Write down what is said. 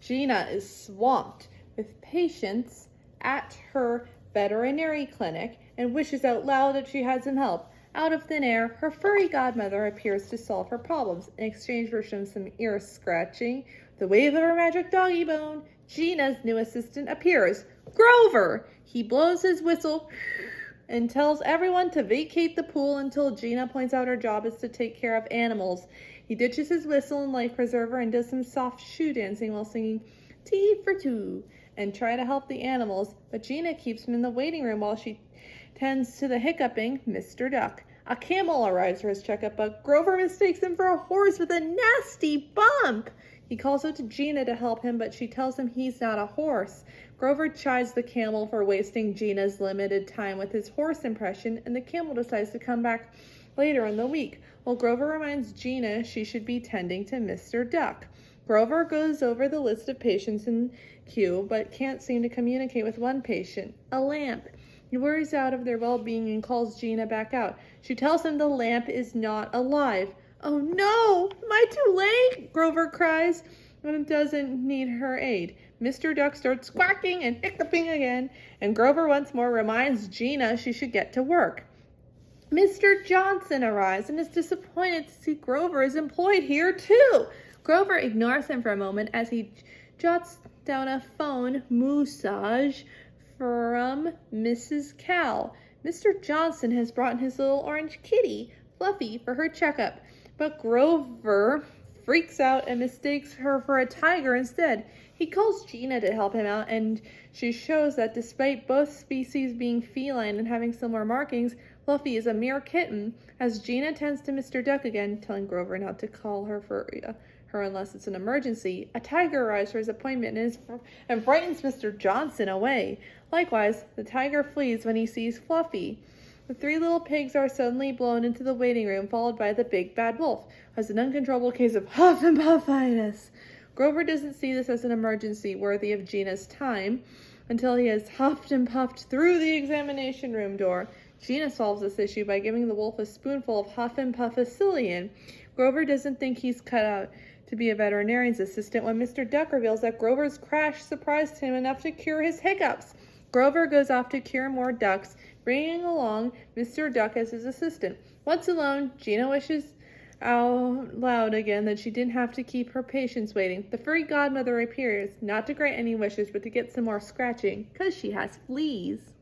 Gina is swamped with patients at her veterinary clinic and wishes out loud that she had some help. Out of thin air, her furry godmother appears to solve her problems. In exchange for some ear scratching, the wave of her magic doggy bone, Gina's new assistant appears. Grover! He blows his whistle and tells everyone to vacate the pool until Gina points out her job is to take care of animals. He ditches his whistle and life preserver and does some soft shoe dancing while singing Tea for Two and try to help the animals, but Gina keeps him in the waiting room while she tends to the hiccuping Mr. Duck. A camel arrives for his checkup, but Grover mistakes him for a horse with a nasty bump. He calls out to Gina to help him, but she tells him he's not a horse. Grover chides the camel for wasting Gina's limited time with his horse impression, and the camel decides to come back later in the week, while Grover reminds Gina she should be tending to Mr. Duck. Grover goes over the list of patients in queue, but can't seem to communicate with one patient, a lamp. He worries out of their well-being and calls Gina back out. She tells him the lamp is not alive. Oh no! Am I too late? Grover cries, and doesn't need her aid. Mr. Duck starts quacking and hiccuping again, and Grover once more reminds Gina she should get to work. Mr. Johnson arrives and is disappointed to see Grover is employed here too. Grover ignores him for a moment as he jots down a phone massage from Mrs. Cal. Mr. Johnson has brought his little orange kitty, Fluffy, for her checkup, but Grover freaks out and mistakes her for a tiger instead. He calls Gina to help him out, and she shows that despite both species being feline and having similar markings, Fluffy is a mere kitten. As Gina tends to Mr. Duck again, telling Grover not to call her unless it's an emergency, a tiger arrives for his appointment and frightens Mr. Johnson away. Likewise, the tiger flees when he sees Fluffy. The three little pigs are suddenly blown into the waiting room, followed by the big bad wolf, who has an uncontrollable case of huff and puffitis. Grover doesn't see this as an emergency worthy of Gina's time until he has huffed and puffed through the examination room door. Gina solves this issue by giving the wolf a spoonful of huff and puffacillion. Grover doesn't think he's cut out to be a veterinarian's assistant when Mr. Duck reveals that Grover's crash surprised him enough to cure his hiccups. Grover goes off to cure more ducks, bringing along Mr. Duck as his assistant. Once alone, Gina wishes out loud again that she didn't have to keep her patients waiting. The furry godmother appears, not to grant any wishes, but to get some more scratching, 'cause she has fleas.